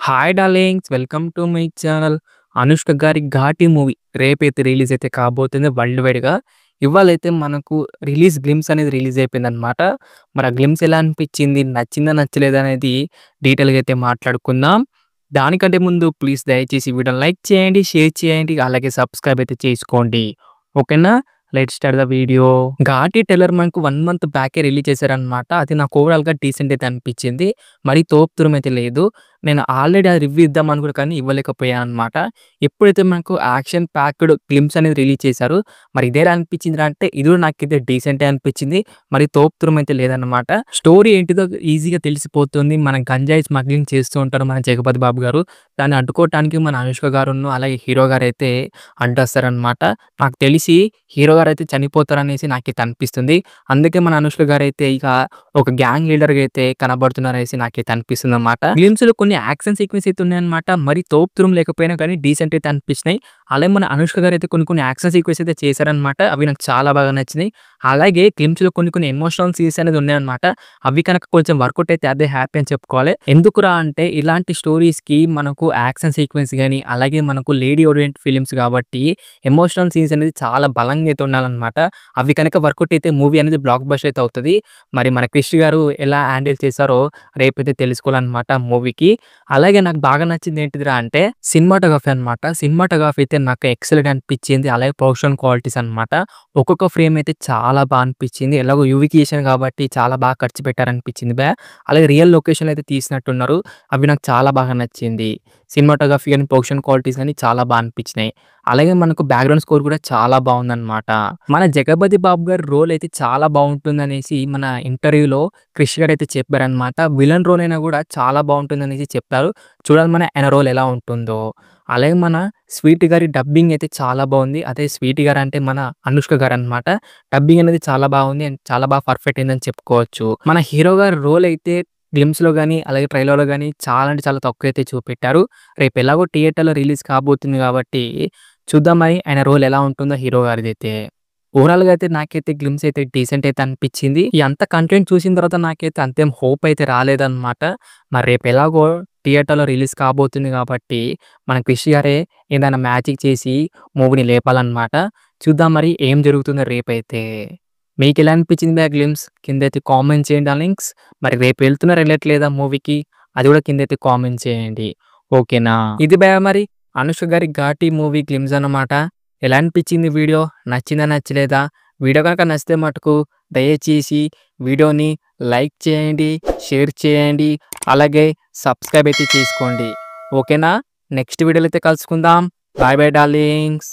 Hi darlings welcome to my channel. Anushka గారి 'Ghaati' movie రేపైతే release అయితే కాబోతుంది వరల్డ్ వైడ్‌గా. ఇవాళైతే మనకు రిలీజ్ గ్లింప్స్ అనేది రిలీజ్ అయిపోయిందనమాట. మరి ఆ గ్లింప్స్ ఎలా అనిపించింది? నచ్చిందా? నచ్చలేదా? అనేది డీటెయిల్‌గా అయితే మాట్లాడుకుందాం. దానికంటే ముందు ప్లీజ్ దయచేసి ఈ వీడియోని లైక్ చేయండి, షేర్ చేయండి, అలాగే సబ్స్క్రైబ్ అయితే చేసుకోండి. ఓకేనా? Let's start the video. 'Ghaati' trailer మనకు 1 మంత్ బ్యాకే రిలీజ్ చేశారనమాట. అది నాకు ఓవరాల్‌గా డీసెంట్ అయితే అనిపించింది. మరీ తోపుతురం అయితే లేదు. నేను ఆల్రెడీ అది రివ్యూ ఇద్దాం అనుకున్నా కానీ ఇవ్వలేకపోయాననమాట. ఎప్పుడైతే మనకు యాక్షన్ ప్యాక్డ్ గ్లింప్స్ అనేది రిలీజ్ చేశారో మరి ఇదేలా అనిపించిందిరా అంటే ఇది కూడా నాకైతే డీసెంటే అనిపించింది. మరి తోపుతురం అయితే లేదనమాట. స్టోరీ ఏంటిదో ఈజీగా తెలిసిపోతుంది. మన గంజాయి స్మగ్లింగ్ చేస్తూ ఉంటారు మన జగపతి బాబు గారు. దాన్ని అడ్డుకోవటానికి మన అనుష్క గారును అలాగే హీరో గారైతే అడ్డొస్తారనమాట. నాకు తెలిసి హీరో గారైతే చనిపోతారనేసి నాకైతే అనిపిస్తుంది. అందుకే మన అనుష్క గారైతే ఇక ఒక గ్యాంగ్ లీడర్‌గా అయితే కనబడుతున్నారనేసి నాకైతే అనిపిస్తుందన్నమాట. గ్లింప్స్‌లో కొన్ని యాక్షన్ సీక్వెన్స్ అయితే ఉన్నాయన్నమాట. మరి తోపుతురం లేకపోయినా కానీ డీసెంట్ అయితే అనిపించినాయి. అలాగే మన అనుష్క గారైతే కొన్ని యాక్షన్ సీక్వెన్స్ అయితే చేశారన్నమాట. అవి నాకు చాలా బాగా నచ్చినాయి. అలాగే గ్లింప్స్‌లో కొన్ని ఎమోషనల్ సీన్స్ అనేది ఉన్నాయన్నమాట. అవి కనుక కొంచెం వర్కౌట్ అయితే అదే హ్యాపీ అని చెప్పుకోవాలి. ఎందుకురా అంటే ఇలాంటి స్టోరీస్‌కి మనకు యాక్షన్ సీక్వెన్స్ గాని, అలాగే మనకు లేడీ ఓరియంట్ ఫిల్మ్స్ కాబట్టి ఎమోషనల్ సీన్స్ అనేది చాలా బలంగా అయితే ఉండాలన్నమాట. అవి కనుక వర్కౌట్ అయితే మూవీ అనేది బ్లాక్ బస్టర్ అయితే అవుతది. మరి మన క్రిష్ గారు ఎలా హ్యాండిల్ చేశారో రేపైతే తెలుసుకోవాలన్నమాట మూవీకి. అలాగే నాకు బాగా నచ్చింది ఏంటిదిరా అంటే సినిమాటోగ్రఫీ అన్నమాట. సినిమాటోగ్రఫీ అయితే నాకు ఎక్సలెంట్ అనిపించింది. అలాగే ప్రొడక్షన్ క్వాలిటీస్ అన్నమాట. ఒక్కొక్క ఫ్రేమ్ అయితే చాలా బాగా అనిపించింది. ఎలాగో యూవికేషన్ కాబట్టి చాలా బాగా ఖర్చు పెట్టారనిపించింది అలాగే రియల్ లొకేషన్‌లో అయితే తీసినట్టున్నారు. అవి నాకు చాలా బాగా నచ్చింది. సినిమాటోగ్రఫీ గాని, ప్రొడక్షన్ క్వాలిటీస్ గాని చాలా బాగా అనిపించినాయి. అలాగే మనకు బ్యాక్‌గ్రౌండ్ స్కోర్ కూడా చాలా బావుందన్నమాట. మన 'జగపతి బాబు' గారి రోల్ అయితే చాలా బావుంటుందనేసి మన ఇంటర్వ్యూలో క్రిష్ గారైతే చెప్పారన్నమాట. విలన్ రోల్ అయినా కూడా చాలా బావుంటుందనేసి చెప్పారు. చూడాలి మరి ఆయన రోల్ ఎలా ఉంటుందో. అలాగే మన 'స్వీటీ' గారి డబ్బింగ్ అయితే చాలా బావుంది. అదే 'స్వీటీ' గారు అంటే మన అనుష్క గారన్నమాట. డబ్బింగ్ అనేది చాలా బావుంది అండ్ చాలా బాగా పర్ఫెక్ట్ అయిందని చెప్పుకోవచ్చు. మన హీరో గారి రోల్ అయితే గ్లింప్స్‌లో గాని, అలాగే ట్రైలర్‌లో గాని చాలా అంటే చాలా తక్కువైతే చూపెట్టారు. రేపు ఎలాగో థియేటర్‌లో రిలీజ్ కాబోతుంది కాబట్టి చూద్దాం మరి ఆయన రోల్ ఎలా ఉంటుందో హీరో గారిదైతే. ఓవరాల్‌గా అయితే నాకైతే గ్లింప్స్ అయితే డీసెంట్ అయితే అనిపించింది. ఈ అంత కంటెంట్ చూసిన తర్వాత నాకైతే అంతేం హోప్ అయితే రాలేదన్నమాట. మరి రేపు ఎలాగో థియేటర్‌లో రిలీజ్ కాబోతుంది కాబట్టి మన క్రిష్ గారే ఏదైనా మ్యాజిక్ చేసి మూవీని లేపాలన్నమాట. చూద్దాం మరి ఏం జరుగుతుందో రేపైతే. మీకెలా అనిపించింది గ్లింప్స్? కిందైతే కామెంట్ చేయండి డార్లింగ్స్. మరి రేపు వెళ్తున్నారా ఎళ్ళట్లేదా మూవీకి? అది కూడా కిందైతే కామెంట్ చేయండి. ఓకేనా? ఇది మరి అనుష్క గారి 'ఘాటి' మూవీ గ్లింప్స్ అన్నమాట. ఎలా అనిపించింది వీడియో? నచ్చిందా? నచ్చలేదా? వీడియో గనుక నచ్చితే మటుకు దయచేసి వీడియోని లైక్ చేయండి, షేర్ చేయండి, అలాగే సబ్స్క్రైబ్ అయితే చేసుకోండి. ఓకేనా? నెక్స్ట్ వీడియోలో అయితే కలుసుకుందాం. Bye bye darlings.